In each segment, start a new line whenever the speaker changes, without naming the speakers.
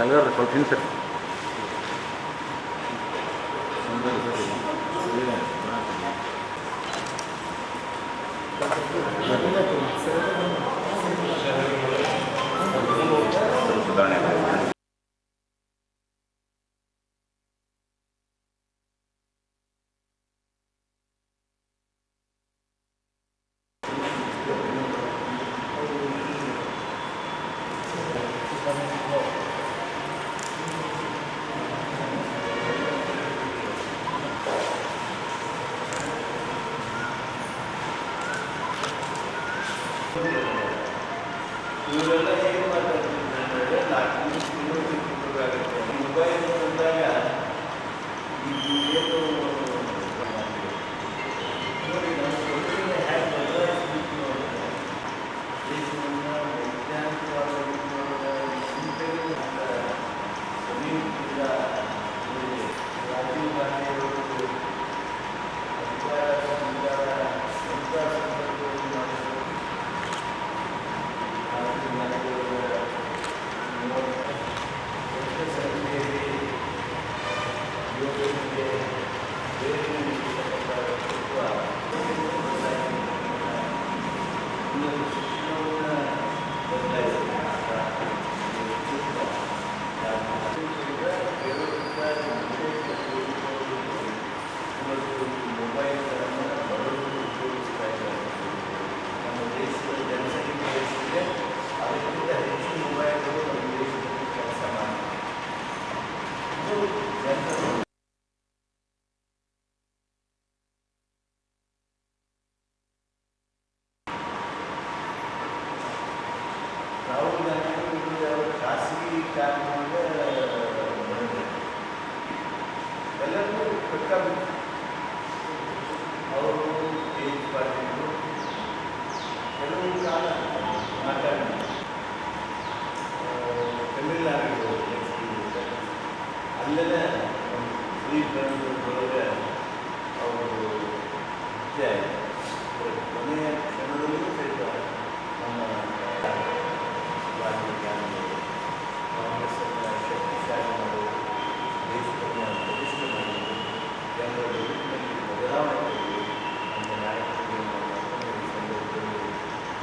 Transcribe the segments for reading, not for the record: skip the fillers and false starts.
ಸಂಘದ ಸ್ವಲ್ಪ ಹಿಂಸರಿ ಸುಧಾರಣೆ
ಇವರೆಲ್ಲ ಏನು ಮಾತಾಡ್ತಿದ್ದಾರೆ ಮೊಬೈಲ್ ಬಂದಾಗ ಇದು ಏನು ನೋಡಿ ನಮ್ಮ ಕೊಡುಗೆನ ಹೇಗೆ ಬದಲಾಯಿಸಬೇಕು ನೋಡಿ ದೇಶವನ್ನು ವೈಜ್ಞಾನಿಕವಾದ ಚಿಂತೆಗಳು ಸಮೀಪದಿಂದ ರಾಜೀವ್ ಗಾಂಧಿ ಅವರು ಅಧಿಕಾರ ಸಂವಿಧಾನ ಸಂದರ್ಭದಲ್ಲಿ ಮಾಡಿದರು. ಮೊಬೈಲ್ಗಳನ್ನು ಬಡವರು ಉಪಯೋಗಿಸ್ತಾ ಇದ್ದಾರೆ. ನಮ್ಮ ದೇಶದ ಜನಸಂಖ್ಯೆ ಹೆಚ್ಚಿದೆ, ಅದಕ್ಕಿಂತ ಹೆಚ್ಚು ಮೊಬೈಲ್ಗಳು ನಮ್ಮ ದೇಶದಲ್ಲಿ ಕೆಲಸ ಮಾಡ್ತಾರೆ. ಜನರು ರಾಹುಲ್ ಗಾಂಧಿ ಅವರ ಖಾಸಗಿ ಕಾರ್ಯಕ್ರಮದ ಎಲ್ಲರಿಗೂ ಬೇಕಾಗುತ್ತೆ. ಅವರು ತೇಜ್ ಪಾಟೀಲ್ ಕೆಲವು ಕಾಲ ಮಾತಾಡಿ ತಮಿಳುನಾಡಿಗೆ ಅಲ್ಲೇ ಫ್ರೀ ಒಳಗೆ ಅವರು ಕೊನೆಯ ಕ್ಷಣದಲ್ಲೂ ಸಹಿತ ನಮ್ಮ ರಾಜೀವ್ ಗಾಂಧಿ ಕಾಂಗ್ರೆಸ್ಸನ್ನು ಶಕ್ತಿಶಾಲಿ ಮಾಡೋದು, ದೇಶವನ್ನು ಪ್ರತಿಷ್ಠೆ ಮಾಡೋದು, ಜನರ ಬದುಕಿನಲ್ಲಿ ಬದಲಾವಣೆ ತರಲು ನಮ್ಮ ನಾಯಕರಿಗೆ ಈ ಸಂದರ್ಭದಲ್ಲಿ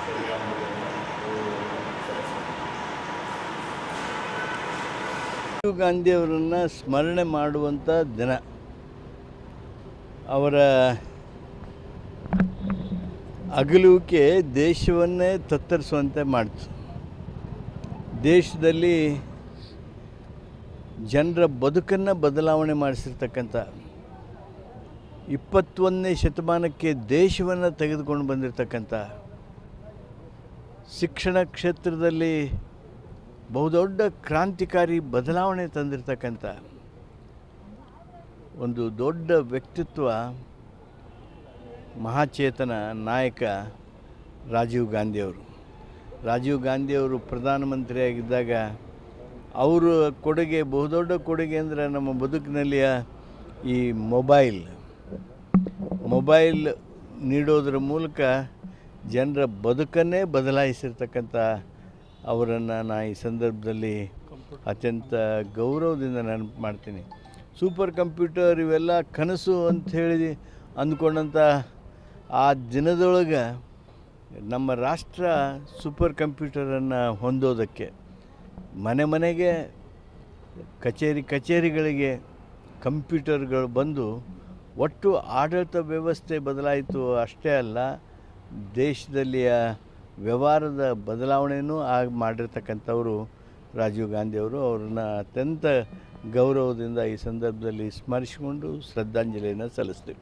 ಶ್ರೀರಾಮುಲನ್ನು
ರಾಜೀವ್ ಗಾಂಧಿಯವರನ್ನು ಸ್ಮರಣೆ ಮಾಡುವಂಥ ದಿನ. ಅವರ ಅಗಲುವಿಕೆ ದೇಶವನ್ನೇ ತತ್ತರಿಸುವಂತೆ ಮಾಡಿತು. ದೇಶದಲ್ಲಿ ಜನರ ಬದುಕನ್ನು ಬದಲಾವಣೆ ಮಾಡಿಸಿರ್ತಕ್ಕಂಥ 21ನೇ ಶತಮಾನಕ್ಕೆ ದೇಶವನ್ನು ತೆಗೆದುಕೊಂಡು ಬಂದಿರತಕ್ಕಂಥ, ಶಿಕ್ಷಣ ಕ್ಷೇತ್ರದಲ್ಲಿ ಬಹುದೊಡ್ಡ ಕ್ರಾಂತಿಕಾರಿ ಬದಲಾವಣೆ ತಂದಿರತಕ್ಕಂಥ ಒಂದು ದೊಡ್ಡ ವ್ಯಕ್ತಿತ್ವ, ಮಹಾಚೇತನ ನಾಯಕ ರಾಜೀವ್ ಗಾಂಧಿಯವರು. ರಾಜೀವ್ ಗಾಂಧಿಯವರು ಪ್ರಧಾನಮಂತ್ರಿಯಾಗಿದ್ದಾಗ ಅವರ ಕೊಡುಗೆ, ಬಹುದೊಡ್ಡ ಕೊಡುಗೆ ಅಂದರೆ ನಮ್ಮ ಬದುಕಿನಲ್ಲಿ ಈ ಮೊಬೈಲ್ ನೀಡೋದ್ರ ಮೂಲಕ ಜನರ ಬದುಕನ್ನೇ ಬದಲಾಯಿಸಿರ್ತಕ್ಕಂಥ ಅವರನ್ನು ನಾನು ಈ ಸಂದರ್ಭದಲ್ಲಿ ಅತ್ಯಂತ ಗೌರವದಿಂದ ನೆನಪು ಮಾಡ್ತೀನಿ. ಸೂಪರ್ ಕಂಪ್ಯೂಟರ್ ಇವೆಲ್ಲ ಕನಸು ಅಂಥೇಳಿ ಅಂದ್ಕೊಂಡಂಥ ಆ ದಿನದೊಳಗೆ ನಮ್ಮ ರಾಷ್ಟ್ರ ಸೂಪರ್ ಕಂಪ್ಯೂಟರನ್ನು ಹೊಂದೋದಕ್ಕೆ ಮನೆಗೆ ಕಚೇರಿಗಳಿಗೆ ಕಂಪ್ಯೂಟರ್ಗಳು ಬಂದು ಒಟ್ಟು ಆಡಳಿತ ವ್ಯವಸ್ಥೆ ಬದಲಾಯಿತು. ಅಷ್ಟೇ ಅಲ್ಲ, ದೇಶದಲ್ಲಿಯ ವ್ಯವಹಾರದ ಬದಲಾವಣೆಯೂ ಮಾಡಿರ್ತಕ್ಕಂಥವರು ರಾಜೀವ್ ಗಾಂಧಿಯವರು. ಅವ್ರನ್ನ ಅತ್ಯಂತ ಗೌರವದಿಂದ ಈ ಸಂದರ್ಭದಲ್ಲಿ ಸ್ಮರಿಸಿಕೊಂಡು ಶ್ರದ್ಧಾಂಜಲಿಯನ್ನು ಸಲ್ಲಿಸ್ತೀವಿ.